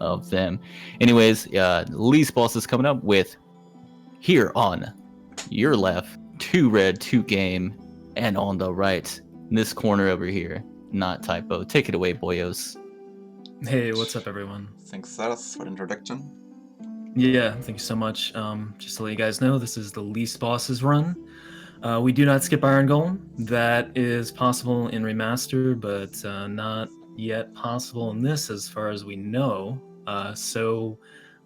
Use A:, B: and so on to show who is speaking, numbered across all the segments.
A: of them. Anyways, least boss is coming up with here on your left, 2Red2Game, and on the right, in this corner over here, not Typwo. Take it away, boyos.
B: Hey, what's up, everyone?
C: Thanks, Saras, for the introduction.
B: Yeah, thank you so much. Just to let you guys know, this is the least bosses run. We do not skip Iron Golem. That is possible in Remaster, but not yet possible in this as far as we know. So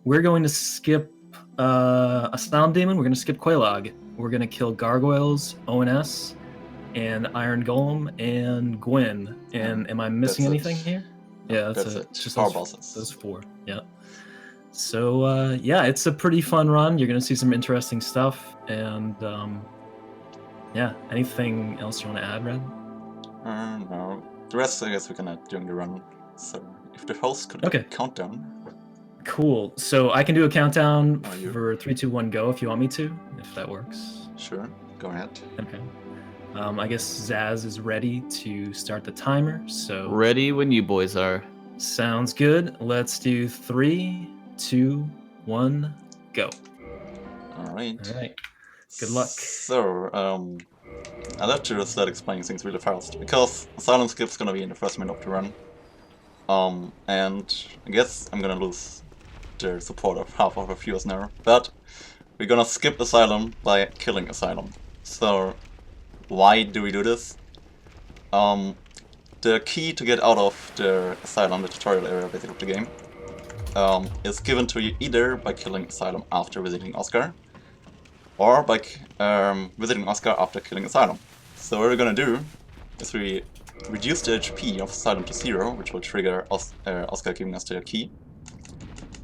B: we're going to skip Asylum Demon, we're going to skip Quelaag. We're going to kill Gargoyles, ONS, and Iron Golem, and Gwyn. And am I missing anything here? Yeah, that's it. Just
C: four bosses.
B: Those four, yeah. So, yeah, it's a pretty fun run. You're going to see some interesting stuff. And, yeah, anything else you want to add, Red?
C: No. The rest, I guess, we can add during the run. So, if the host could countdown.
B: Cool. So, I can do a countdown for 3, 2, 1, go if you want me to, if that works.
C: Sure. Go ahead.
B: Okay. I guess Zaz is ready to start the timer, so...
A: Ready when you boys are.
B: Sounds good. Let's do 3, 2, 1, go.
C: Alright.
B: Alright. Good luck.
C: So, I'd have to start explaining things really fast, because Asylum Skip's gonna be in the first minute of the run. And I guess I'm gonna lose the support of half of our viewers now, but we're gonna skip Asylum by killing Asylum. So, why do we do this? The key to get out of the Asylum, the tutorial area basically of the game, is given to you either by killing Asylum after visiting Oscar, or by visiting Oscar after killing Asylum. So what we're gonna do is we reduce the HP of Asylum to 0, which will trigger Oscar giving us the key.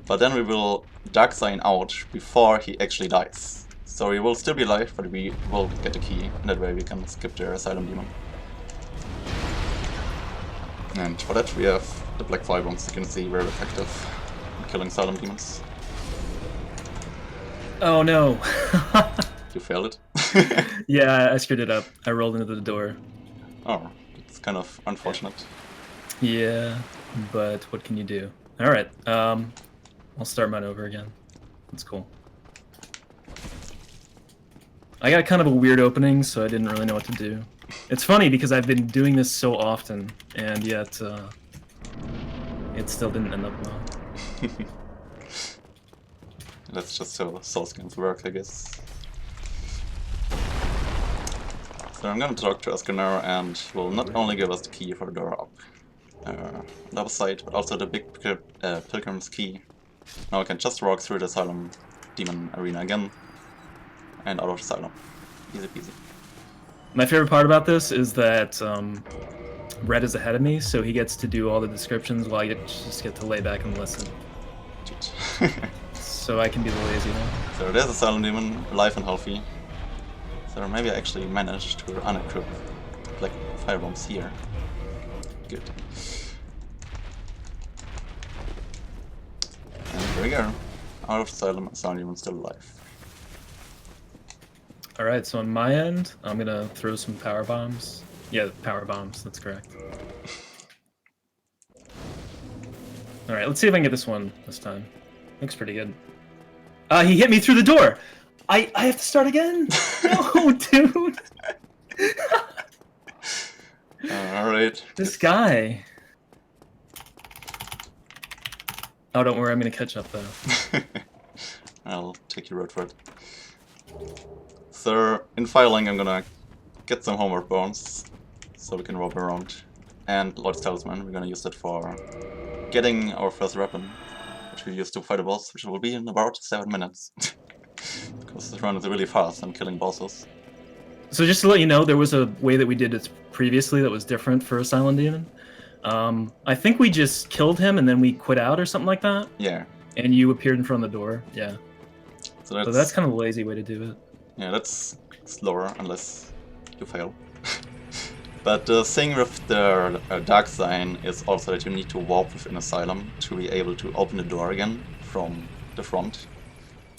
C: But then we will Dark Sign out before he actually dies. So he will still be alive, but we will get the key, and that way we can skip the Asylum Demon. And for that we have the Black Firebombs. You can see very effective in killing Asylum Demons.
B: Oh no!
C: You failed it?
B: Yeah, I screwed it up. I rolled into the door.
C: Oh, it's kind of unfortunate.
B: Yeah, but what can you do? Alright, I'll start mine over again. That's cool. I got kind of a weird opening, so I didn't really know what to do. It's funny because I've been doing this so often, and yet it still didn't end up well.
C: That's just how Souls games work, I guess. So I'm gonna talk to Oscar now, and will not only give us the key for the door up on the other side, but also the big Pilgrim's key. Now we can just walk through the Asylum Demon Arena again, and out of Asylum. Easy peasy.
B: My favorite part about this is that Red is ahead of me, so he gets to do all the descriptions while I just get to lay back and listen. So I can be the lazy one.
C: So there's Asylum Demon, alive and healthy. So maybe I actually managed to unequip Black Firebombs here. Good. And here we go. Out of Asylum, Asylum Demon still alive.
B: Alright, so on my end, I'm gonna throw some power bombs. Yeah, power bombs, that's correct. Alright, let's see if I can get this one this time. Looks pretty good. He hit me through the door! I have to start again? No, dude!
C: Alright.
B: This guy. Oh, don't worry, I'm gonna catch up though.
C: I'll take your word for it. So, in filing I'm gonna get some homeward bones, so we can roam around. And Lord's Talisman, we're gonna use that for getting our first weapon, which we use to fight a boss, which will be in about 7 minutes. Because this run is really fast and killing bosses.
B: So just to let you know, there was a way that we did it previously that was different for Asylum Demon. I think we just killed him and then we quit out or something like that.
C: Yeah.
B: And you appeared in front of the door, yeah.
C: So
B: that's kind of a lazy way to do it.
C: Yeah, that's slower unless you fail. But the thing with the Dark Sign is also that you need to warp within Asylum to be able to open the door again from the front.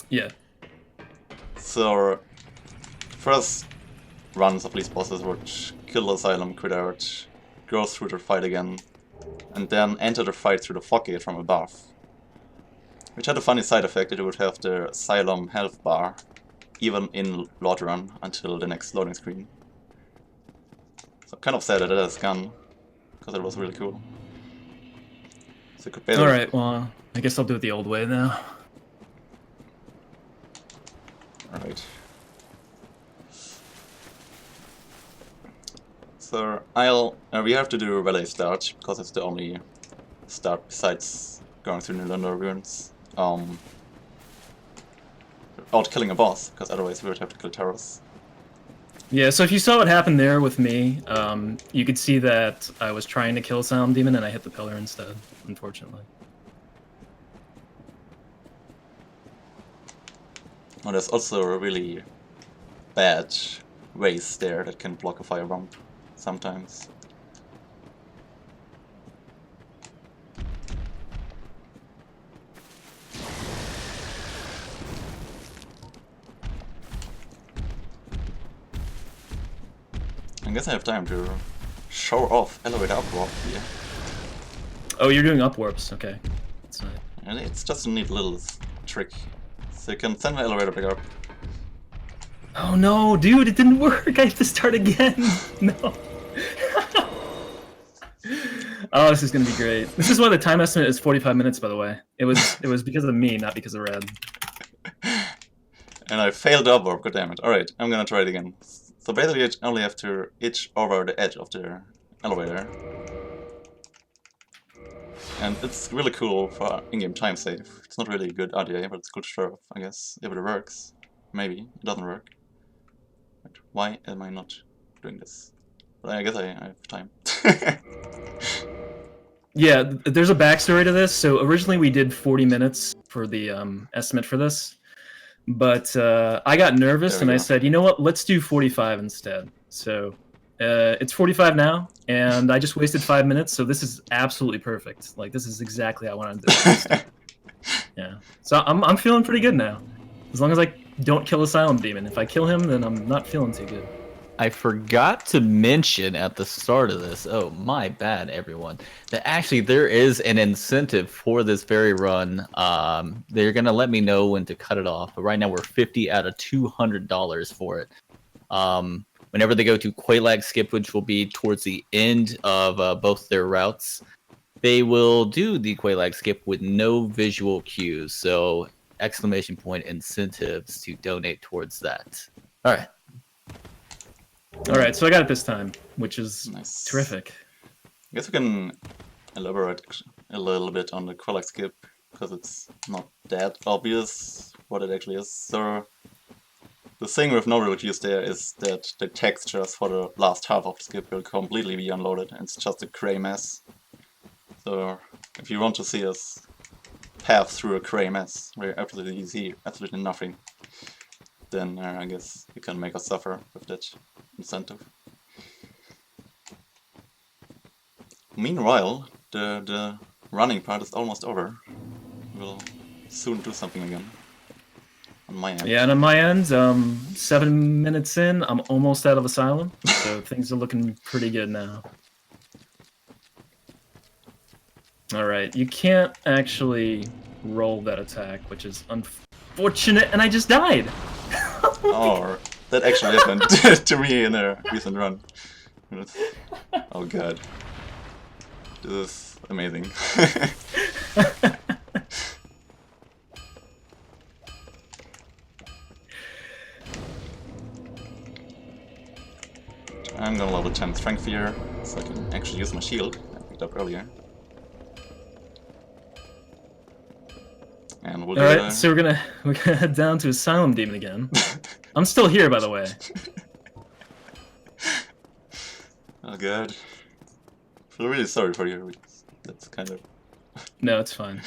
B: Yeah.
C: So, first runs of these bosses would kill Asylum, quit out, go through the fight again, and then enter the fight through the floodgate from above. which had a funny side effect that it would have the Asylum health bar even in load run until the next loading screen. So I'm kind of sad that it has gone, because it was really cool. So you could basically...
B: Alright, well, I guess I'll do it the old way now.
C: Alright. So we have to do relay start, because it's the only start besides going through Nilunda ruins. Without killing a boss, because otherwise we would have to kill Taros.
B: Yeah, so if you saw what happened there with me, you could see that I was trying to kill Asylum Demon and I hit the pillar instead, unfortunately.
C: Oh, there's also a really bad ways there that can block a fire bomb sometimes. I guess I have time to show off elevator upwarp here.
B: Oh, you're doing up warps, okay. That's nice.
C: And it's just a neat little trick. So you can send the elevator back up.
B: Oh no, dude, it didn't work! I have to start again! No. Oh, this is gonna be great. This is why the time estimate is 45 minutes, by the way. It was because of me, not because of Red.
C: And I failed the upwarp, goddammit. Alright, I'm gonna try it again. So basically I only have to itch over the edge of the elevator. And it's really cool for in-game time save. It's not really a good idea, but it's cool to show off, I guess. If it works. Maybe. It doesn't work. But why am I not doing this? But I guess I have time.
B: Yeah, there's a backstory to this. So originally we did 40 minutes for the estimate for this. But I got nervous and I said, you know what, let's do 45 instead. So it's 45 now, and I just wasted 5 minutes, so this is absolutely perfect. Like, this is exactly how I wanted to do it. Yeah. So I'm feeling pretty good now. As long as I don't kill Asylum Demon. If I kill him, then I'm not feeling too good.
A: I forgot to mention at the start of this, oh my bad everyone, that actually there is an incentive for this very run. They're going to let me know when to cut it off, but right now we're 50 out of $200 for it. Whenever they go to Quelaag Skip, which will be towards the end of both their routes, they will do the Quelaag Skip with no visual cues, so exclamation point incentives to donate towards that. Alright.
B: Alright, so I got it this time, which is
C: Nice.
B: terrific.
C: I guess we can elaborate a little bit on the Quelaag Skip, because it's not that obvious what it actually is. So, the thing with no real cues there is that the textures for the last half of the skip will completely be unloaded, and it's just a grey mess. So, if you want to see us path through a grey mess, where absolutely you see absolutely nothing, then I guess you can make us suffer with that incentive. Meanwhile, the running part is almost over. We'll soon do something again. On my end.
B: Yeah, and on my end, 7 minutes in, I'm almost out of Asylum, so things are looking pretty good now. Alright, you can't actually roll that attack, which is unfortunate, and I just died!
C: Oh, that actually happened to me in a recent run. Oh god. This is amazing. I'm gonna level 10 strength here, so I can actually use my shield I picked up earlier. And we'll
B: Alright, so we're gonna head down to Asylum Demon again. I'm still here, by the way.
C: Oh god. I feel really sorry for you. That's kind of...
B: No, it's fine.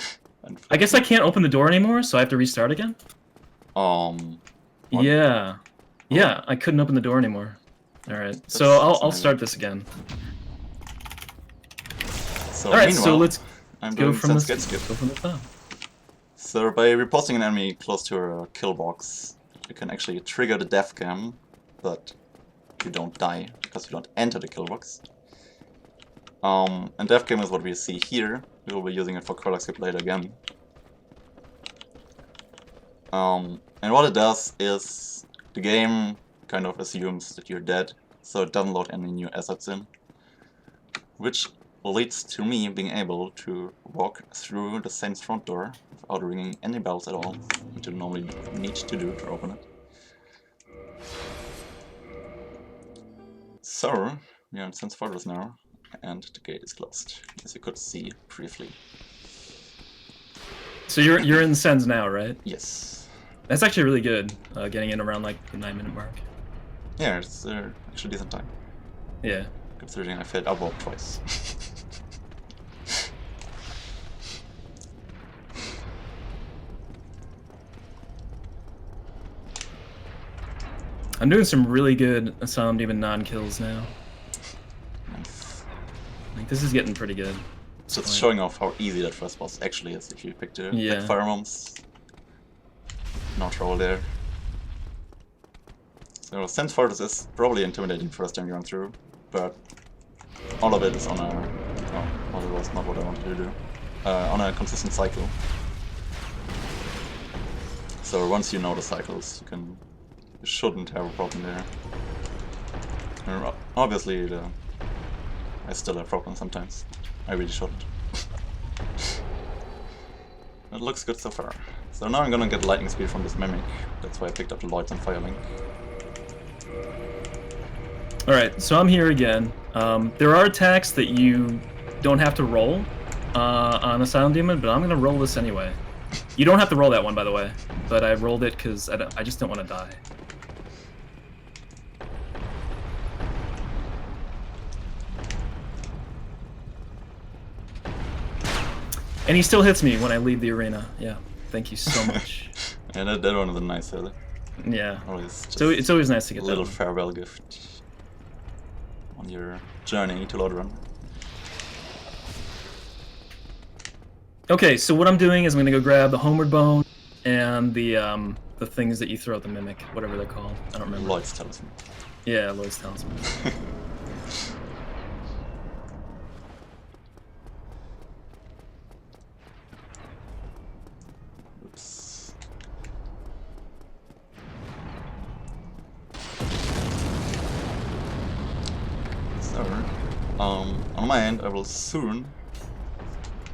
B: I guess I can't open the door anymore, so I have to restart again?
C: What?
B: Yeah. Yeah, I couldn't open the door anymore. Alright, so I'll start this again.
C: So
B: Alright, so let's
C: I'm
B: go
C: doing
B: from
C: skip.
B: the top.
C: So by reposting an enemy close to a kill box, you can actually trigger the death cam, but you don't die because you don't enter the kill box. And death cam is what we see here. We will be using it for Quelaag Skip later again. And what it does is the game kind of assumes that you're dead, so it doesn't load any new assets in, which leads to me being able to walk through the Saint's front door without ringing any bells at all, which you normally need to do to open it. So, we are in Saint's Fortress now, and the gate is closed, as you could see briefly.
B: So you're in Sens now, right?
C: Yes.
B: That's actually really good, getting in around like the 9-minute mark.
C: Yeah, it's actually decent time,
B: Yeah.
C: considering I failed upward twice.
B: I'm doing some really good Asylum Demon non-kills now.
C: Nice.
B: Like, this is getting pretty good.
C: So it's showing off how easy that first boss actually is if you pick the fire bombs. Not roll there. So Saint's Fortress is probably intimidating first time you run through, but all of it is on a... oh, well, it was not what I wanted to do. On a consistent cycle. So once you know the cycles, you shouldn't have a problem there. And obviously, I still have problems sometimes. I really shouldn't. It looks good so far. So now I'm gonna get lightning speed from this mimic. That's why I picked up the Lloyds and Firelink.
B: Alright, so I'm here again. There are attacks that you don't have to roll on Asylum Demon, but I'm gonna roll this anyway. You don't have to roll that one, by the way, but I rolled it because I just don't want to die. And he still hits me when I leave the arena. Yeah, thank you so much.
C: Yeah, that one is a nice hit.
B: Yeah.
C: So
B: it's always nice to get
C: a little farewell gift on your journey to Lord Run.
B: Okay, so what I'm doing is I'm gonna go grab the Homeward Bone and the things that you throw at the Mimic, whatever they're called. I don't remember.
C: Lloyd's Talisman.
B: Yeah, Lloyd's Talisman.
C: Oops. So, on my end, I will soon,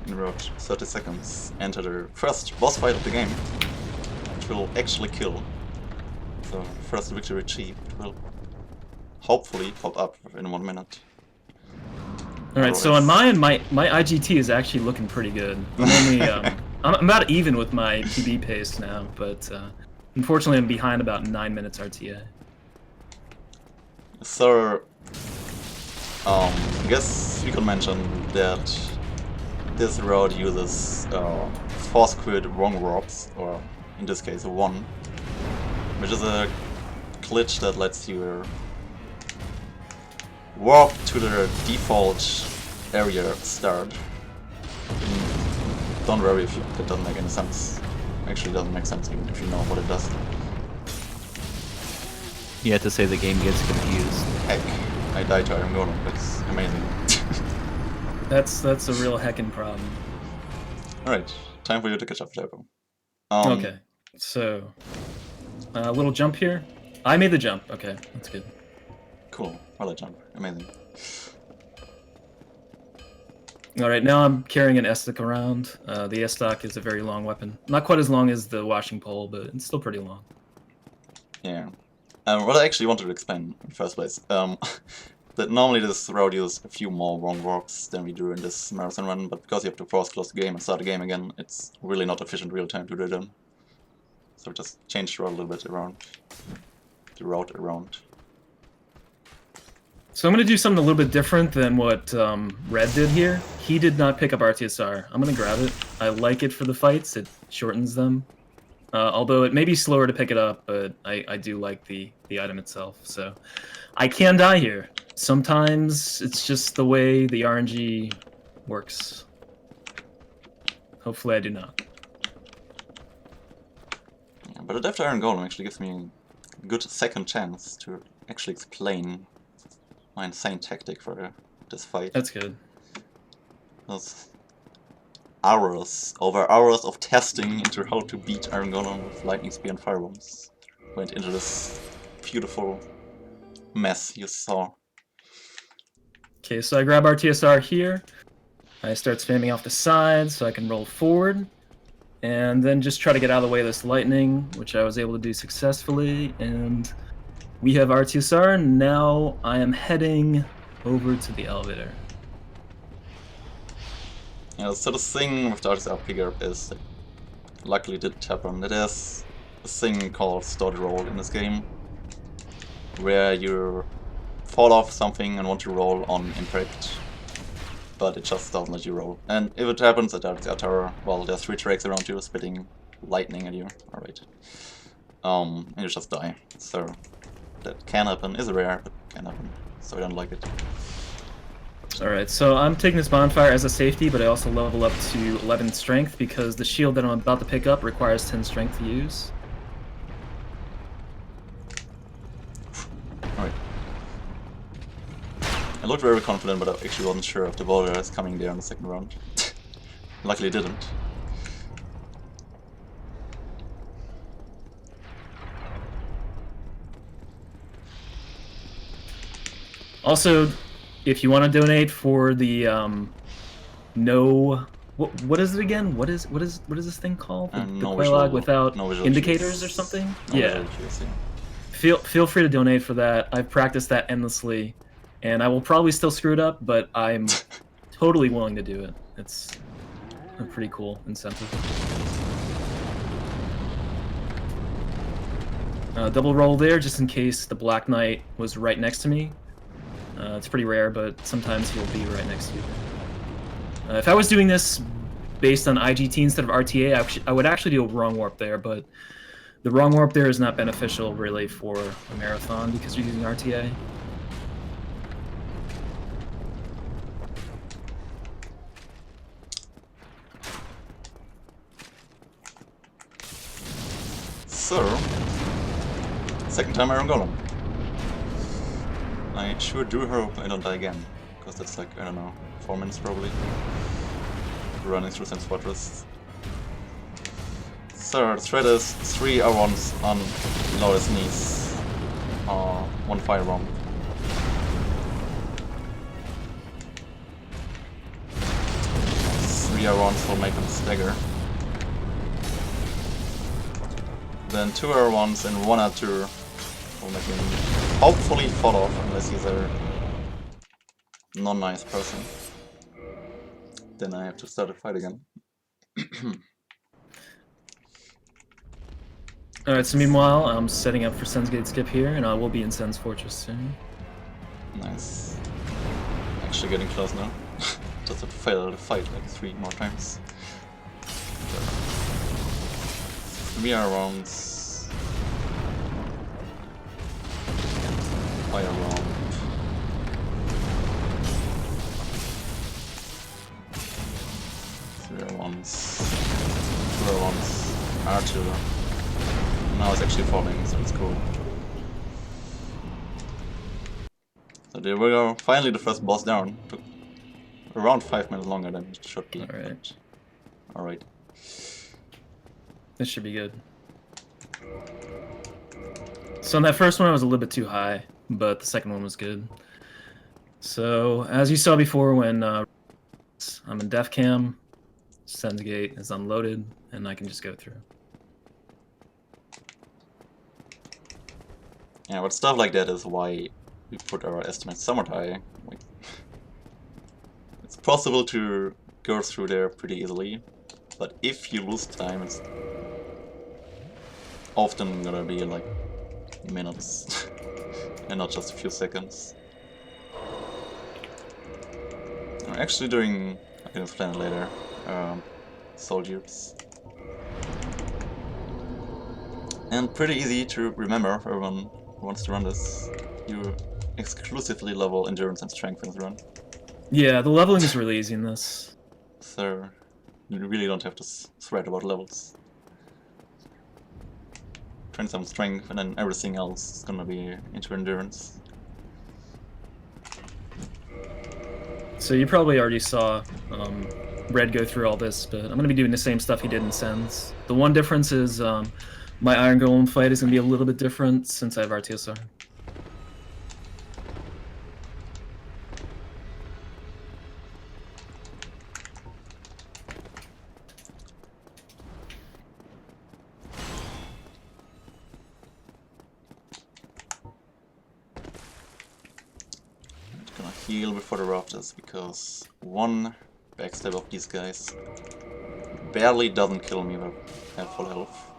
C: in about 30 seconds, enter the first boss fight of the game, which will actually kill. So, first victory achieved will hopefully pop up in 1 minute.
B: Alright, so on my end, my IGT is actually looking pretty good. I'm only, I'm about even with my PB pace now, but unfortunately I'm behind about 9 minutes RTA.
C: So, I guess we could mention that this route uses force quit wrong warps, or in this case 1, which is a glitch that lets you warp to the default area start. Don't worry if that doesn't make any sense. Actually, it doesn't make sense even if you know what it does.
A: You have to say the game gets confused.
C: Heck, I died to Iron Golem. That's amazing.
B: That's a real heckin' problem.
C: Alright, time for you to catch up, Typwo.
B: Okay, so a little jump here. I made the jump. Okay, that's good.
C: Cool. Well, I jump. Amazing.
B: Alright, now I'm carrying an S-stock around. The S-stock is a very long weapon. Not quite as long as the washing pole, but it's still pretty long.
C: Yeah. What I actually wanted to explain in the first place, that normally this route uses a few more wrong warps than we do in this marathon run, but because you have to force close the game and start the game again, it's really not efficient real time to do them. So just change the route a little bit around. The route around.
B: So I'm going to do something a little bit different than what Red did here. He did not pick up RTSR. I'm going to grab it. I like it for the fights. It shortens them. Although it may be slower to pick it up, but I do like the item itself. So I can die here. Sometimes it's just the way the RNG works. Hopefully I do not.
C: Yeah, but a Death to Iron Golem actually gives me a good second chance to actually explain my insane tactic for this fight.
B: That's good.
C: hours, over hours of testing into how to beat Iron Golem with lightning spear and fire bombs, went into this beautiful mess you saw.
B: Okay, so I grab our TSR here. I start spamming off the side so I can roll forward. And then just try to get out of the way of this lightning, which I was able to do successfully. And we have our TSR, and now I am heading over to the elevator.
C: Yeah, so the thing with the TSR pickup is, luckily it didn't happen. It is a thing called start roll in this game, where you fall off something and want to roll on impact, but it just doesn't let you roll. And if it happens at the tower, well, there's 3 tracks around you spitting lightning at you. Alright. And you just die. So that can happen, is rare, but can happen. So I don't like it.
B: Alright, so I'm taking this bonfire as a safety, but I also level up to 11 strength because the shield that I'm about to pick up requires 10 strength to use.
C: Alright. I looked very confident, but I actually wasn't sure if the boulder is coming there in the second round. Luckily it didn't.
B: Also, if you want to donate for the what is it again? What is this thing called? The
C: No
B: Quelaag without
C: no visual
B: indicators
C: cues.
B: or something?
C: No
B: Yeah.
C: visual cues, yeah.
B: Feel free to donate for that. I've practiced that endlessly, and I will probably still screw it up, but I'm totally willing to do it. It's a pretty cool incentive. Double roll there, just in case the Black Knight was right next to me. It's pretty rare, but sometimes he'll be right next to you. If I was doing this based on IGT instead of RTA, I would actually do a wrong warp there, but the wrong warp there is not beneficial really for a marathon because you're using RTA.
C: So, second time Iron Golem. I sure do hope I don't die again, because that's like, I don't know, 4 minutes probably. Running through some fortress. So, the threat is 3 R1s on lowest knees. 1 fire bomb. Three R1s will make him stagger. Then 2 R1s and 1 R2 will make him hopefully fall off, unless he's a non-nice person. Then I have to start a fight again.
B: Alright, so meanwhile, I'm setting up for Sen's Gate skip here, and I will be in Sen's Fortress soon.
C: Nice. Actually getting close now. Just have to fail the fight like 3 more times. 3 R1s. Fire bomb. R2. Now it's actually falling, so it's cool. So there we go. Finally the first boss down. Took around 5 minutes longer than it should be.
B: Alright.
C: Alright.
B: This should be good. So in that first one I was a little bit too high, but the second one was good. So as you saw before when I'm in def cam, Sen's Gate is unloaded, and I can just go through.
C: Yeah, but stuff like that is why we put our estimates somewhat high. Like, it's possible to go through there pretty easily, but if you lose time, it's often gonna be like minutes and not just a few seconds. I'm actually doing, I can explain it later, soul dupes. And pretty easy to remember for everyone who wants to run this. You exclusively level endurance and strength in this run.
B: Yeah, the leveling is really easy in this.
C: So you really don't have to sweat about levels. Train some strength and then everything else is gonna be into endurance.
B: So you probably already saw Red go through all this, but I'm going to be doing the same stuff he did in Sens. The one difference is my Iron Golem fight is going to be a little bit different since I have RTSR.
C: Gonna heal before the rafters because one backstab of these guys barely doesn't kill me when I have full health.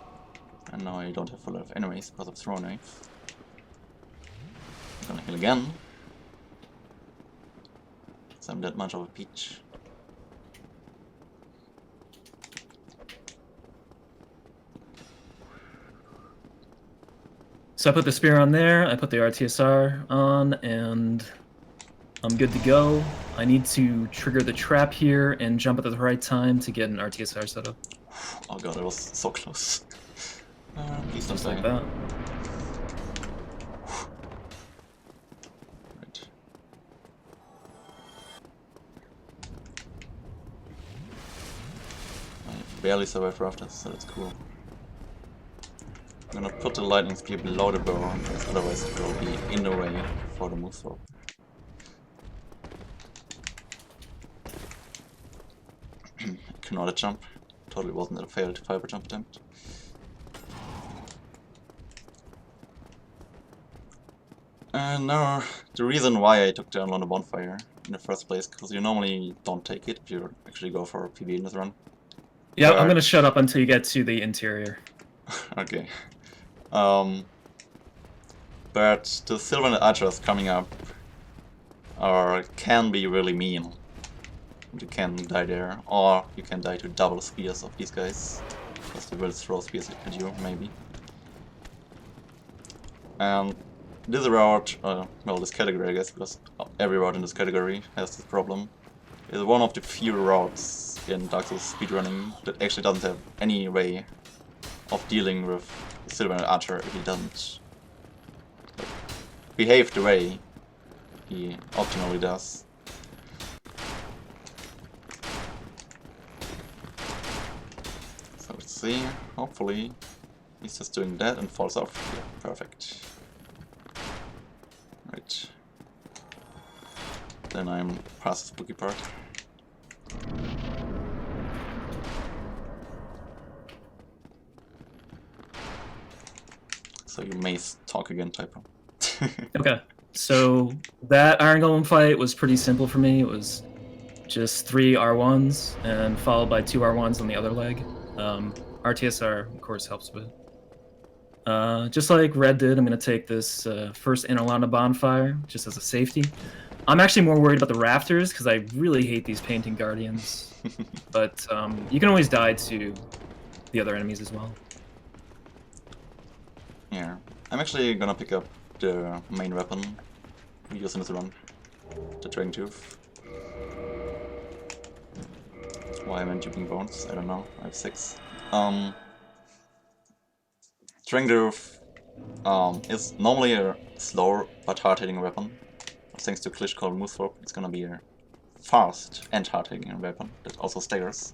C: And now I don't have full health anyways because of throw knife. I'm gonna heal again. So I'm that much of a peach.
B: So I put the spear on there, I put the RTSR on, and I'm good to go. I need to trigger the trap here and jump at the right time to get an RTSR set up.
C: Oh god, it was so close. Please don't
B: Just
C: die.
B: like that.
C: Right. I barely survived rafters, so that's cool. I'm gonna put the lightning spear below the bow, because otherwise it will be in the way for the move swap. Cannot jump. Totally wasn't a failed fiber jump attempt. And now, the reason why I took down on the bonfire in the first place, because you normally don't take it if you actually go for a PB in this run.
B: Yeah,
C: But-
B: I'm gonna shut up until you get to the interior.
C: Okay. But the Sylvan Archers coming up can be really mean. You can die there, or you can die to double spears of these guys, because they will throw spears at you, maybe. And this route, well, this category, I guess, because every route in this category has this problem, is one of the few routes in Dark Souls speedrunning that actually doesn't have any way of dealing with the Sylvan Archer if he doesn't behave the way he optimally does. So let's see, hopefully he's just doing that and falls off. Yeah, perfect. Right. Then I'm past the spooky part. So you may talk again, Typwo.
B: Okay, so that Iron Golem fight was pretty simple for me. It was just 3 R1s and followed by 2 R1s on the other leg. RTSR, of course, helps with it. Just like Red did, I'm going to take this first Inalana bonfire just as a safety. I'm actually more worried about the rafters because I really hate these painting guardians. But you can always die to the other enemies as well.
C: Yeah, I'm actually gonna pick up the main weapon we use in this run, the Dragon Tooth. Why am I duping bones? I don't know. I have 6. Dragon Tooth is normally a slow but hard-hitting weapon. Thanks to glitch called Move Swap, it's gonna be a fast and hard-hitting weapon that also staggers.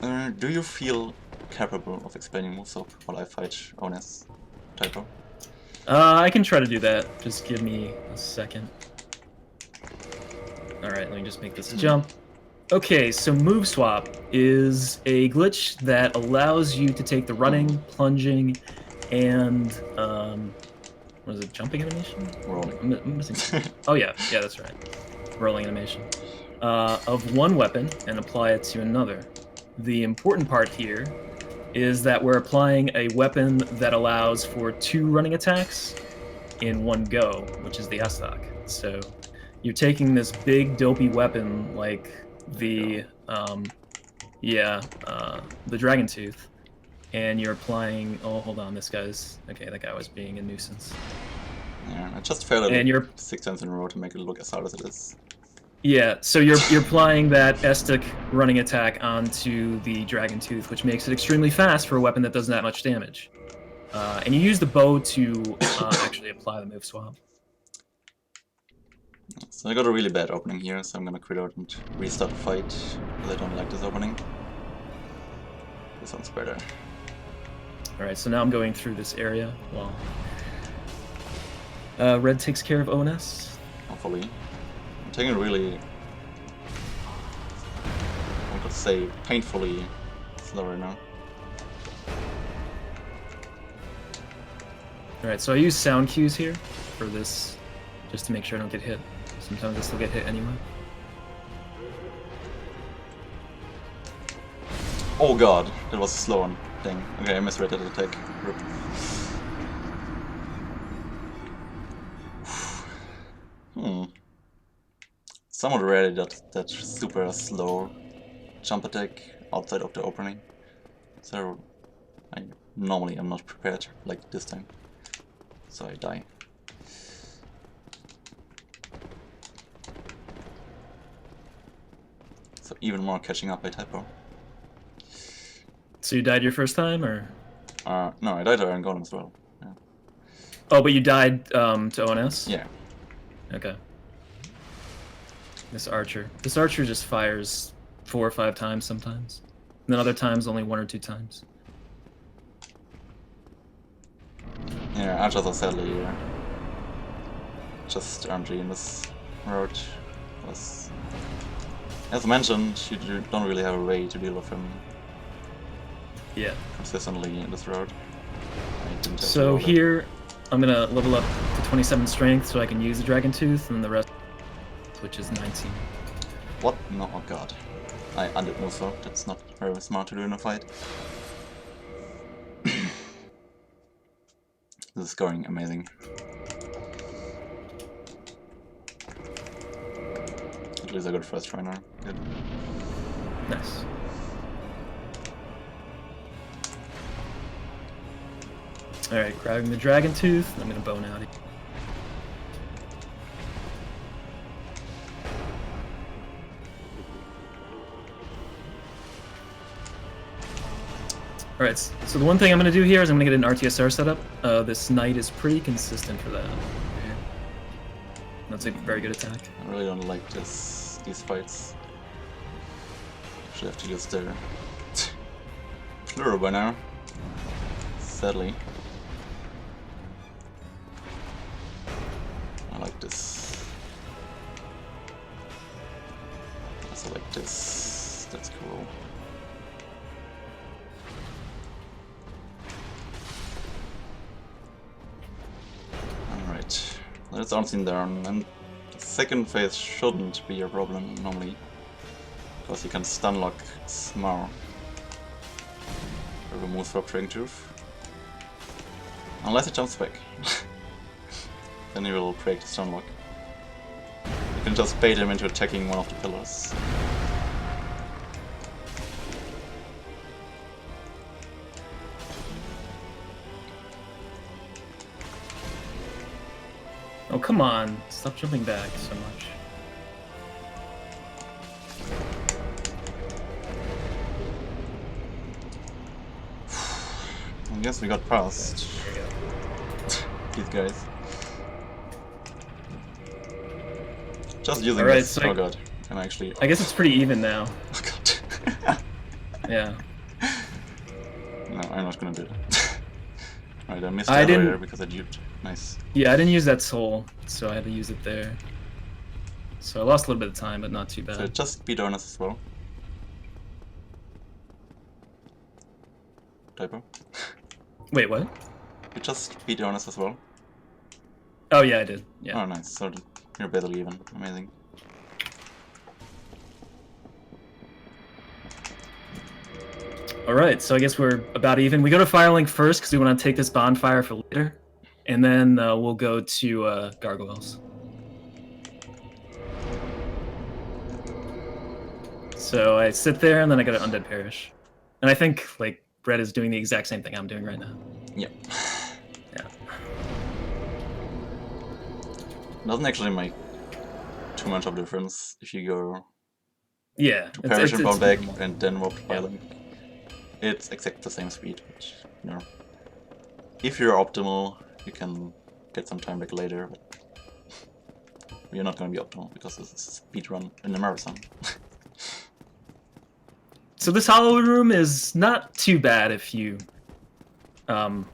C: Do you feel capable of explaining Move Swap while I fight Ones, Typwo?
B: I can try to do that. Just give me a second. Alright, let me just make this jump. Okay, so Move Swap is a glitch that allows you to take the running, plunging, and what is it, jumping animation?
C: Rolling.
B: I'm missing. Oh yeah, that's right. Rolling animation. Of one weapon and apply it to another. The important part here is that we're applying a weapon that allows for 2 running attacks in one go, which is the Estok. So you're taking this big dopey weapon like the Dragon Tooth, and you're applying. Oh, hold on, this guy's okay. That guy was being a nuisance.
C: Yeah, I just failed it
B: And you're
C: 6 times in a row to make it look as hard as it is.
B: Yeah, so you're applying that Estok running attack onto the Dragon Tooth, which makes it extremely fast for a weapon that does that much damage. And you use the bow to actually apply the move swap.
C: So I got a really bad opening here, so I'm gonna quit out and restart the fight, because I don't like this opening. This one's better.
B: Alright, so now I'm going through this area while Red takes care of ONS.
C: Hopefully. I'm taking it really, I could say, painfully slow right now.
B: Alright, so I use sound cues here for this, just to make sure I don't get hit. Sometimes I still get hit anyway.
C: Oh god, that was a slow one. Dang. Okay, I misread that attack. Rip. Somewhat rarely that super slow jump attack outside of the opening. So I normally am not prepared like this time. So I die. So even more catching up by Typwo.
B: So you died your first time, or?
C: No, I died to Iron Golem as well. Yeah.
B: Oh, but you died to ONS?
C: Yeah.
B: Okay. This archer just fires 4 or 5 times sometimes. And then other times only 1 or 2 times.
C: Yeah, archers are sadly just RNG in this road. As mentioned, you don't really have a way to deal with him
B: Yeah.
C: consistently in this road.
B: So here, I'm gonna level up to 27 strength so I can use the Dragon Tooth, and the rest, which is 19.
C: What? No, oh god. I undid move though. That's not very smart to do in a fight. This is going amazing. At least I got first try now. Good.
B: Nice. Alright, grabbing the Dragon Tooth, I'm gonna bone out. Alright, so the one thing I'm gonna do here is I'm gonna get an RTSR setup. This Knight is pretty consistent for that. That's a very good attack.
C: I really don't like these fights. Should have to use their plural by now. Sadly. I like this. I also like this. That's cool. Alright. Let's unseen down, and the second phase shouldn't be a problem normally. Because you can stun lock Smar. Or remove for Dragon Tooth. Unless it jumps back. Then he will break the stun lock. You can just bait him into attacking one of the pillars.
B: Oh, come on. Stop jumping back so much.
C: I guess we got past these guys. Just using
B: Alright,
C: this.
B: so
C: Oh god. Can I actually.
B: I guess it's pretty even now.
C: Oh god.
B: Yeah.
C: No, I'm not gonna do that. Alright, I missed
B: I
C: the
B: didn't-
C: area because I duped. Nice.
B: Yeah, I didn't use that soul, so I had to use it there. So I lost a little bit of time, but not too bad.
C: So just beat Ernest as well. Typwo.
B: Wait, what?
C: You just beat Ernest as well.
B: Oh yeah, I did. Yeah.
C: Oh nice, so you're barely even. Amazing.
B: Alright, so I guess we're about even. We go to Firelink first because we want to take this bonfire for later. And then we'll go to Gargoyles. So I sit there and then I go to Undead Parish. And I think like Red is doing the exact same thing I'm doing right now.
C: Yeah.
B: Yeah.
C: Doesn't actually make too much of a difference if you go
B: Yeah.
C: to Parish and bound back and then walk to Firelink. It's exactly the same speed, but you know. If you're optimal, you can get some time back later. But we are not going to be optimal because this is a speed run in a marathon.
B: So this hollow room is not too bad if you don't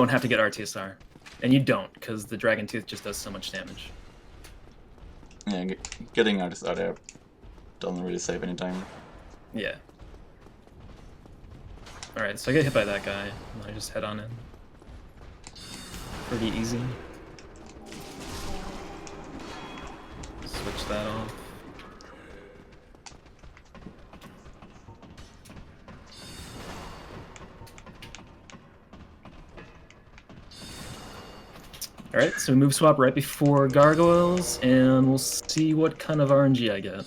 B: have to get RTSR. And you don't, because the Dragon Tooth just does so much damage.
C: Yeah, getting RTSR there doesn't really save any time.
B: Yeah. Alright, so I get hit by that guy, and I just head on in. Pretty easy. Switch that off. Alright, so move swap right before gargoyles, and we'll see what kind of RNG I get.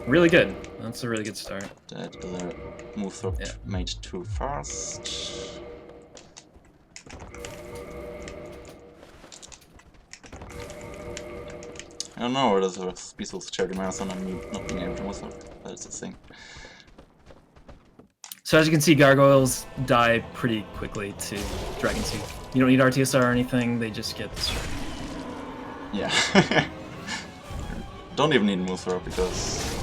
B: Really good. That's a really good start.
C: That is a move swap made too fast. I don't know, there's a Speedruns charity marathon and me not being able to move swap. That's the thing.
B: So as you can see, gargoyles die pretty quickly to Dragon Tooth. You don't need RTSR or anything, they just get destroyed.
C: Yeah. Don't even need move throw because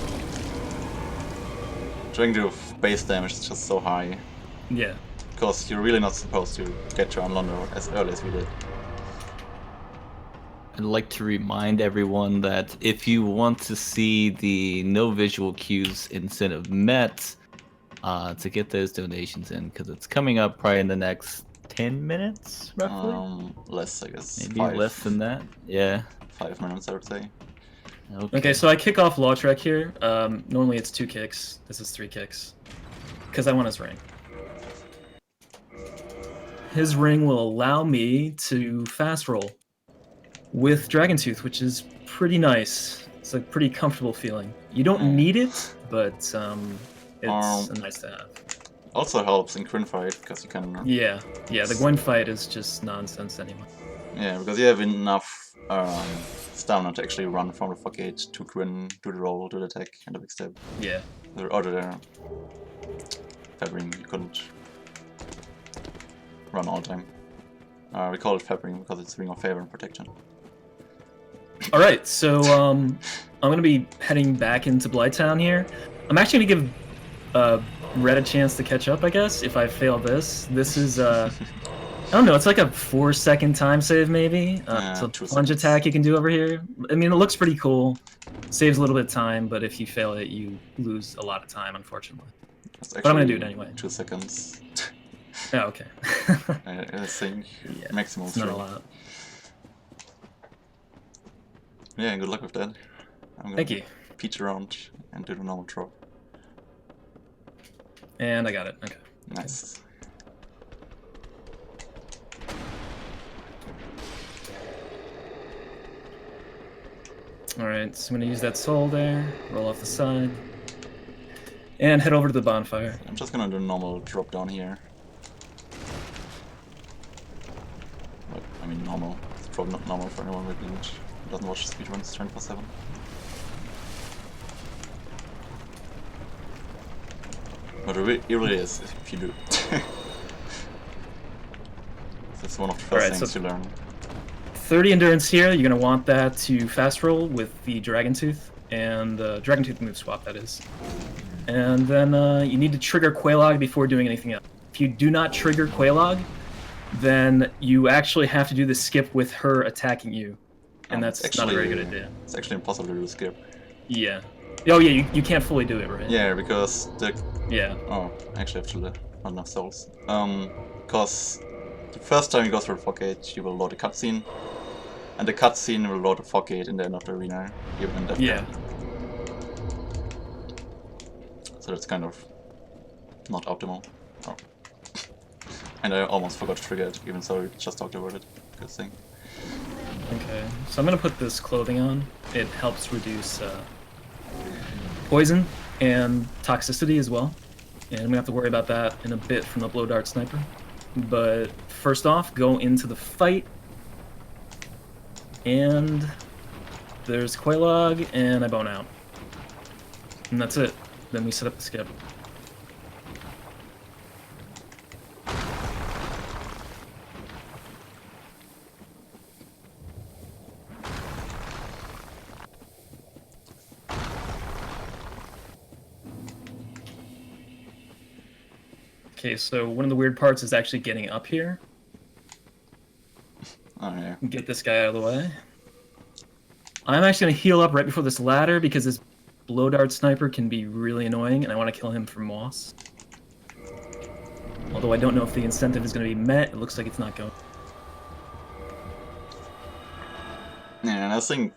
C: Dragon Tooth base damage is just so high.
B: Yeah.
C: Because you're really not supposed to get your unloader as early as we did.
A: I'd like to remind everyone that if you want to see the no visual cues incentive met, to get those donations in, because it's coming up probably in the next 10 minutes, roughly?
C: Less, I guess.
A: Maybe less than that, yeah.
C: 5 minutes, I would say.
B: Okay, so I kick off Lautrec here. Normally it's 2 kicks, this is 3 kicks. Because I want his ring. His ring will allow me to fast roll with Dragon Tooth, which is pretty nice. It's a pretty comfortable feeling. You don't need it, but it's nice to have.
C: Also helps in Gwyn fight because you can.
B: Yeah, the Gwyn fight is just nonsense anyway.
C: Yeah, because you have enough stamina to actually run from the fog gate to Gwyn, do the roll, do the attack, and the big step.
B: Yeah.
C: The other Fabbring you couldn't run all the time. We call it Fabbring because it's Ring of Favor and Protection.
B: Alright, so I'm going to be heading back into Blighttown here. I'm actually going to give Red a chance to catch up, I guess, if I fail this. This is, I don't know, it's like a 4-second time save, maybe? It's a plunge attack you can do over here. I mean, it looks pretty cool. Saves a little bit of time, but if you fail it, you lose a lot of time, unfortunately. But I'm going to do it anyway.
C: 2 seconds.
B: Oh, okay.
C: I think maximum
B: it's not a lot.
C: Yeah, good luck with that.
B: Thank you.
C: Peach around and do the normal drop.
B: And I got it. Okay.
C: Nice.
B: Alright, so I'm going to use that soul there, roll off the side, and head over to the bonfire.
C: I'm just going to do a normal drop down here. But, I mean normal. It's probably not normal for anyone who doesn't watch speedruns 24/7. But it really is if you do. That's one of the first things you learn.
B: 30 endurance here, you're going to want that to fast roll with the Dragon Tooth, and the Dragon Tooth move swap, that is. And then you need to trigger Quelaag before doing anything else. If you do not trigger Quelaag, then you actually have to do the skip with her attacking you. And that's actually not a very good idea.
C: It's actually impossible to do the skip.
B: Yeah. Oh yeah, you can't fully do it, right?
C: Yeah, because the...
B: Yeah.
C: Oh, actually I have to not enough souls. Because the first time you go through the fog gate, you will load a cutscene. And the cutscene will load the fog gate in the end of the arena, even in that game. So that's kind of not optimal. Oh. And I almost forgot to trigger it, even though we just talked about it. Good thing.
B: Okay, so I'm gonna put this clothing on. It helps reduce poison and toxicity as well. And we have to worry about that in a bit from the blow dart sniper. But first off, go into the fight. And there's Quelaag, and I bone out. And that's it. Then we set up the skip. Okay, so one of the weird parts is actually getting up here.
C: Oh yeah.
B: Get this guy out of the way. I'm actually going to heal up right before this ladder because this blow dart sniper can be really annoying, and I want to kill him for moss. Although I don't know if the incentive is going to be met. It looks like it's not going.
C: Yeah, and I think,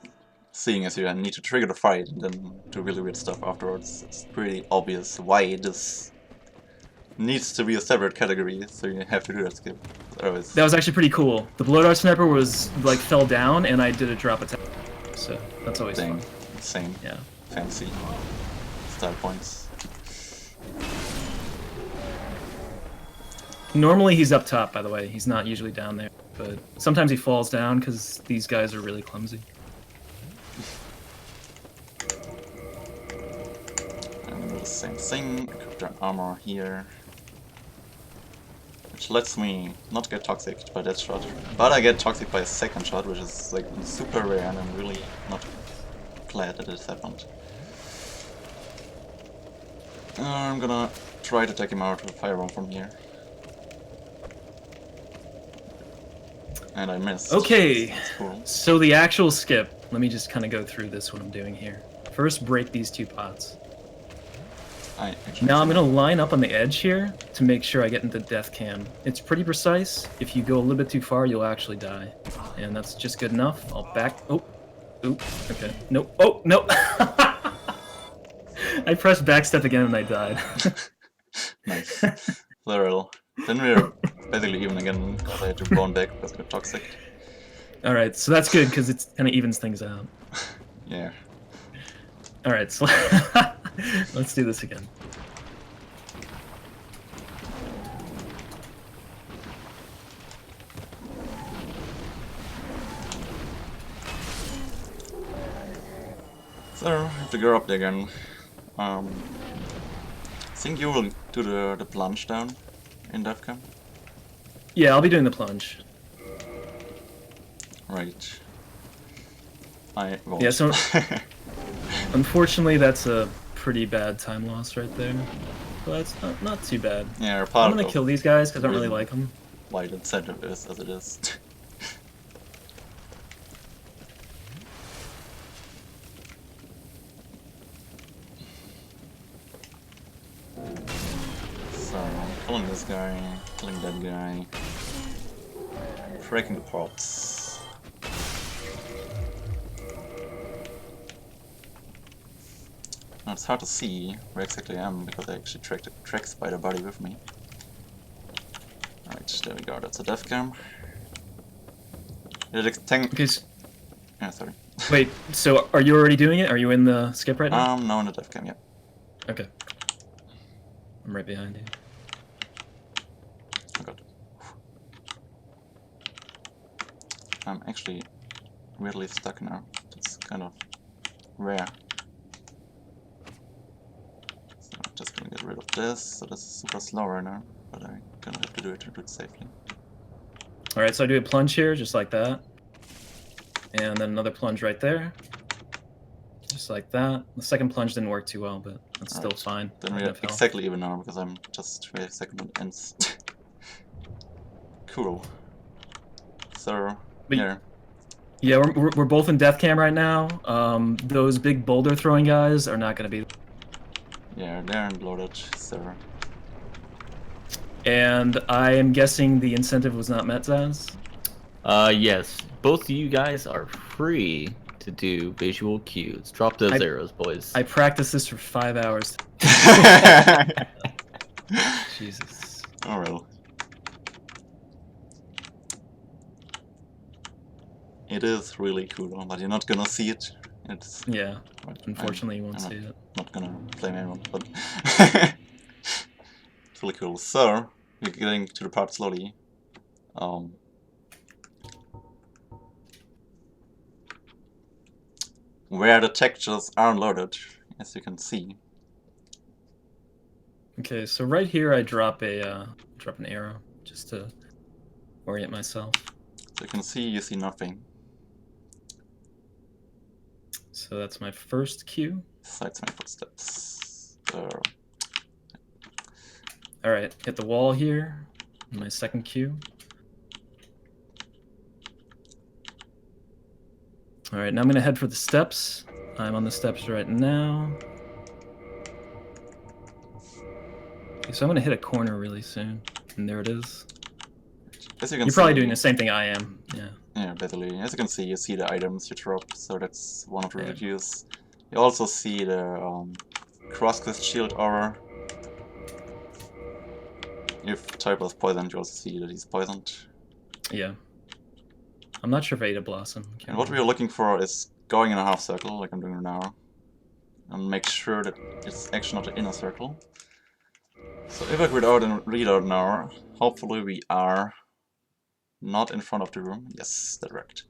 C: seeing as you need to trigger the fight and then do really weird stuff afterwards, it's pretty obvious why this needs to be a separate category, so you have to do that skip. Otherwise...
B: That was actually pretty cool. The blow dart sniper was, like, fell down, and I did a drop attack. So, that's always fun.
C: Insane.
B: Yeah.
C: Fancy style points.
B: Normally he's up top, by the way. He's not usually down there. But sometimes he falls down because these guys are really clumsy.
C: I'm gonna do the same thing. Equip their armor here. Which lets me not get toxic by that shot. But I get toxic by a second shot, which is like super rare, and I'm really not glad that it happened. I'm gonna try to take him out with a firebomb from here. And I missed.
B: Okay,
C: That's cool.
B: So the actual skip, let me just kind of go through this, what I'm doing here. First, break these two pots. Now I'm going to line up on the edge here to make sure I get into death cam. It's pretty precise. If you go a little bit too far, you'll actually die. And that's just good enough. I'll back... Oh. Oop. Okay. Nope. Oh, no. I pressed backstep again and I died.
C: Nice. Literal. Then we're basically even again because I had to bone back because we're toxic.
B: Alright, so that's good because it kind of evens things out.
C: Yeah.
B: Alright, so let's do this again.
C: So, I have to go up there again. I think you will do the plunge down in DevCam.
B: Yeah, I'll be doing the plunge.
C: Right. I won't.
B: Yeah, so unfortunately that's a pretty bad time loss right there. But it's not too bad.
C: Yeah, part
B: I'm gonna kill these guys because I don't really like them.
C: Why the incentive is as it is. So, killing this guy, killing that guy, breaking the pots. Now it's hard to see where exactly I am because I actually track Spider Body with me. Alright, there we go, that's a death cam.
B: Okay,
C: Yeah, sorry.
B: wait, so are you already doing it? Are you in the skip right now?
C: No, in the death cam, yeah.
B: Okay. I'm right behind you.
C: Oh god. I'm actually weirdly stuck now. That's kind of rare. So I'm just gonna get rid of this. So this is super slow right now, but I'm gonna have to do it safely.
B: Alright, so I do a plunge here, just like that. And then another plunge right there. Just like that. The second plunge didn't work too well, but that's still fine.
C: Then we're exactly even now because I'm just 20 seconds on ends. Cool. So, here.
B: Yeah, we're both in death cam right now. Those big boulder throwing guys are not going to be...
C: Yeah, they're unloaded, so...
B: And I am guessing the incentive was not met, Zaz?
A: Yes. Both of you guys are free to do visual cues. Drop those arrows, boys.
B: I practiced this for 5 hours. Jesus.
C: Oh well. It is really cool, but you're not gonna see it. It's
B: yeah. Unfortunately, you won't see it.
C: Not gonna blame anyone, but it's really cool. So we're getting to the part slowly. Where the textures are loaded, as you can see.
B: Okay, so right here I drop an arrow just to orient myself.
C: So you can see, you see nothing.
B: So that's my first cue.
C: Besides my footsteps.
B: Alright, hit the wall here. My second cue. Alright, now I'm gonna head for the steps. I'm on the steps right now. Okay, so I'm gonna hit a corner really soon. And there it is.
C: As you can
B: You're probably
C: see,
B: doing the same thing I am. Yeah.
C: Yeah, basically. As you can see, you see the items you drop, so that's one of the
B: Yeah.
C: reviews. You also see the cross-quest shield aura. If Typwo is poisoned, you also see that he's poisoned.
B: Yeah. I'm not sure if I ate a blossom.
C: And what we are looking for is going in a half circle, like I'm doing now. And make sure that it's actually not the inner circle. So if I read out and reload now, hopefully we are not in front of the room. Yes, that worked.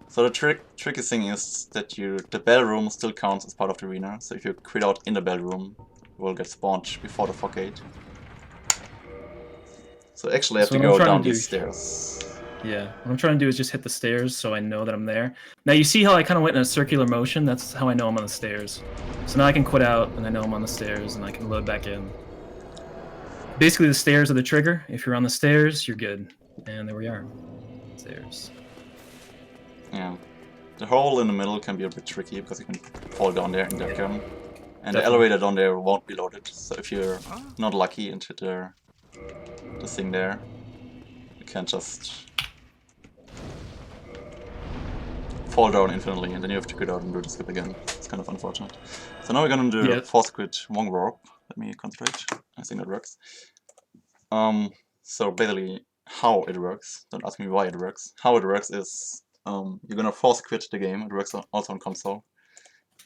C: So the tricky thing is that the bell room still counts as part of the arena. So if you quit out in the bell room, you will get spawned before the fog gate. So actually I have to go down these stairs.
B: Yeah, what I'm trying to do is just hit the stairs so I know that I'm there. Now you see how I kind of went in a circular motion? That's how I know I'm on the stairs. So now I can quit out and I know I'm on the stairs and I can load back in. Basically the stairs are the trigger. If you're on the stairs, you're good. And there we are. Stairs.
C: Yeah. The hole in the middle can be a bit tricky because you can fall down there and duck down. And
B: Definitely.
C: the elevator down there won't be loaded. So if you're not lucky and hit the thing there, you can just fall down infinitely and then you have to get out and do the skip again. It's kind of unfortunate. So now we're gonna do the force quit Wong warp. Let me concentrate. I think that works. So basically how it works, don't ask me why it works. How it works is you're gonna force quit the game. It works also on console,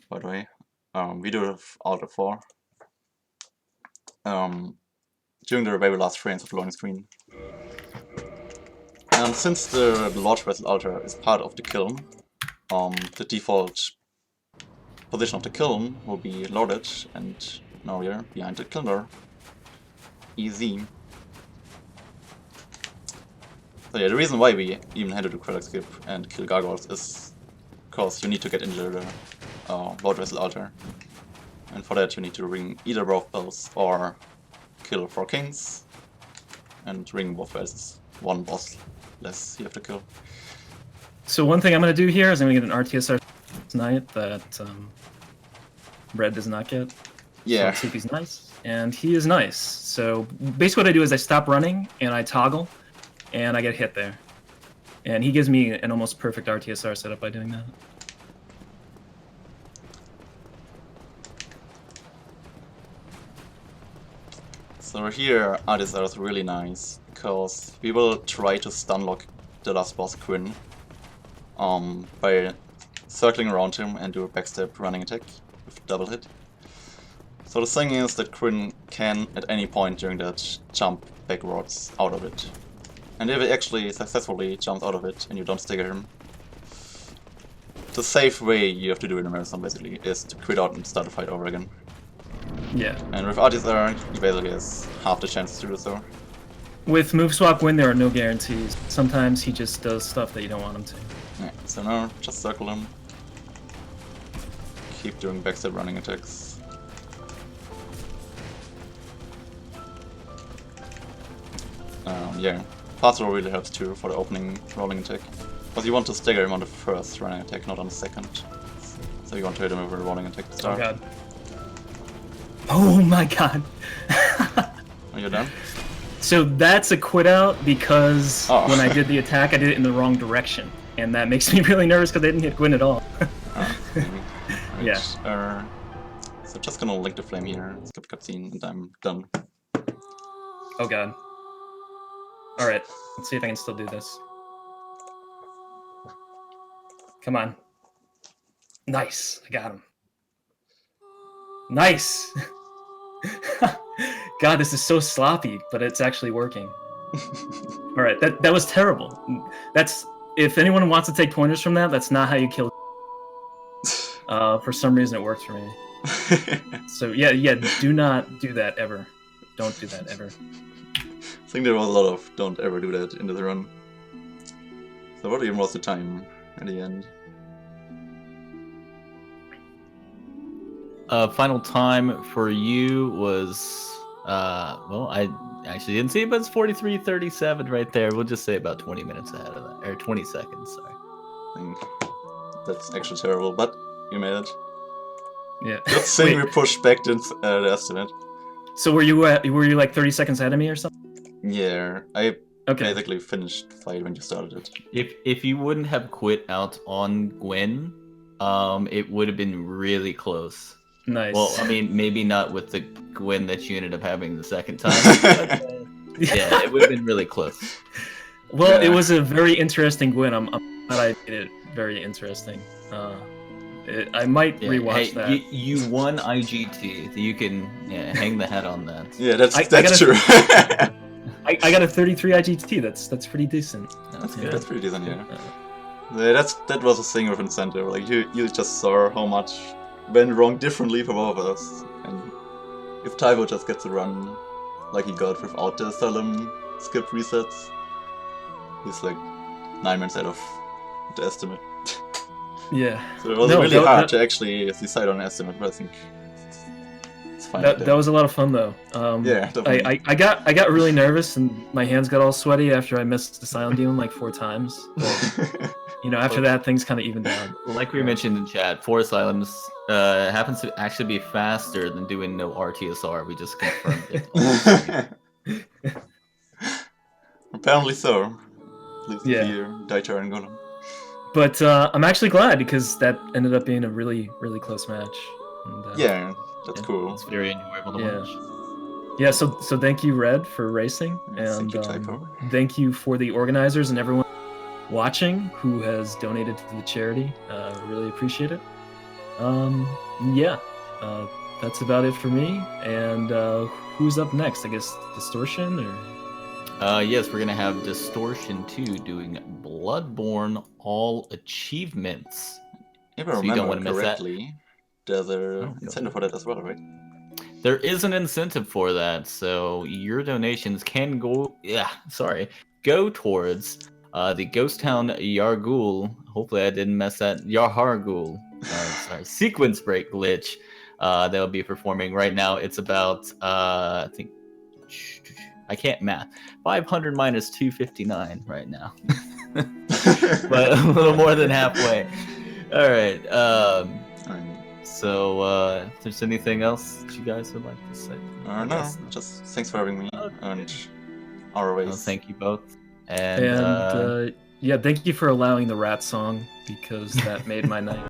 C: by the way. We do have Alt F4. During the very last frames of the loading screen. And since the Lord Vessel Altar is part of the kiln, the default position of the kiln will be loaded, and now we are behind the kiln door. Easy. So yeah, the reason why we even had to do credit skip and kill gargoyles is because you need to get into the Lord Vessel Altar. And for that you need to ring either both bells or kill 4 kings. And ring both bells is 1 boss less you have to kill.
B: So one thing I'm going to do here is I'm going to get an RTSR tonight that Red does not get.
C: Yeah.
B: So let's see if he's nice. And he is nice. So basically what I do is I stop running and I toggle and I get hit there. And he gives me an almost perfect RTSR setup by doing that.
C: So here RTSR is really nice because we will try to stun lock the last boss Quinn by circling around him and do a backstep running attack with double hit. So the thing is that Quinn can at any point during that jump backwards out of it. And if he actually successfully jumps out of it and you don't stagger him, the safe way you have to do it in a marathon basically is to quit out and start the fight over again.
B: Yeah.
C: And with RTSR, he basically has half the chance to do so.
B: With move swap win, there are no guarantees. Sometimes he just does stuff that you don't want him to.
C: Yeah, so now just circle him. Keep doing backstep running attacks. Yeah, fast roll really helps too for the opening rolling attack. Because you want to stagger him on the first running attack, not on the second. So you want to hit him with a rolling attack to start.
B: Oh god. Oh my god.
C: Are you done?
B: So that's a quit out because when I did the attack, I did it in the wrong direction. And that makes me really nervous because I didn't hit Gwyn at all. Yeah.
C: So just gonna link the flame here, skip cutscene, and I'm done.
B: Oh god. Alright, let's see if I can still do this. Come on. Nice, I got him. Nice! God, this is so sloppy, but it's actually working. Alright, that was terrible. That's, if anyone wants to take pointers from that, that's not how you kill. For some reason it works for me. So yeah, do not do that ever. Don't do that ever.
C: I think there was a lot of don't ever do that into the run. So what even was the time at the end?
A: Final time for you was well, actually didn't see it, but it's 43:37 right there. We'll just say about 20 minutes ahead of that, or 20 seconds. Sorry.
C: I think that's actually terrible, but you made it.
B: Yeah.
C: Good thing
B: Wait,
C: we pushed back the estimate.
B: so were you like 30 seconds ahead of me or something?
C: Yeah, I
B: Okay.
C: basically finished the fight when you started it.
A: If you wouldn't have quit out on Gwen, it would have been really close.
B: Nice.
A: Well, I mean, maybe not with the Gwen that you ended up having the second time. But, yeah, it would have been really close.
B: Well,
C: Yeah.
B: it was a very interesting Gwen. I'm glad I made it very interesting. I might rewatch that.
A: You won IGT. You can hang the hat on that.
C: Yeah, that's
B: I gotta-
C: true.
B: I got a 33 IGT. That's pretty decent.
A: That's
C: Yeah,
A: good.
C: that's pretty decent, yeah. Yeah, that was a thing with incentive. Like you just saw how much went wrong differently for both of us. And if Typwo just gets a run like he got without the Asylum skip resets, he's like 9 minutes out of the estimate.
B: Yeah.
C: So it was
B: No,
C: really
B: that-
C: hard
B: that-
C: to actually decide on an estimate, but I think it's fine.
B: That was a lot of fun though.
C: Yeah, definitely.
B: I got really nervous and my hands got all sweaty after I missed the Silent Demon like 4 times. But, you know, after that things kind of evened out.
A: Well, like we mentioned in chat, 4 Asylums happens to actually be faster than doing no RTSR. We just confirmed it.
C: Apparently so. At least
B: Yeah.
C: here, Dieter and Golem.
B: But I'm actually glad because that ended up being a really close match. And,
C: Yeah, that's
A: Yeah,
C: cool.
A: It's very enjoyable to
B: Yeah.
A: watch.
B: Yeah, so thank you, Red, for racing,
C: Thank
B: and
C: you, Typwo.
B: thank you for the organizers and everyone watching who has donated to the charity. Really appreciate it. Yeah, that's about it for me. And who's up next? I guess Distortion or
A: Yes, we're gonna have Distortion 2 doing Bloodborne All Achievements.
C: If I
A: So you don't
C: remember
A: wanna miss that?
C: correctly, there's an
A: Oh,
C: incentive for that as well, right?
A: There is an incentive for that, so your donations can go towards the Ghost Town Yargul. Hopefully I didn't mess that. Yarhargul. Sequence break glitch. They'll be performing right now. It's about I think I can't math. 500 minus 259 right now. But a little more than halfway. All right. So, if there's anything else that you guys would like to say?
C: No,
A: guess-
C: just thanks for having me,
A: Okay.
C: and our
A: Well,
C: ways.
A: thank you both.
B: and yeah, thank you for allowing the rat song because that made my night.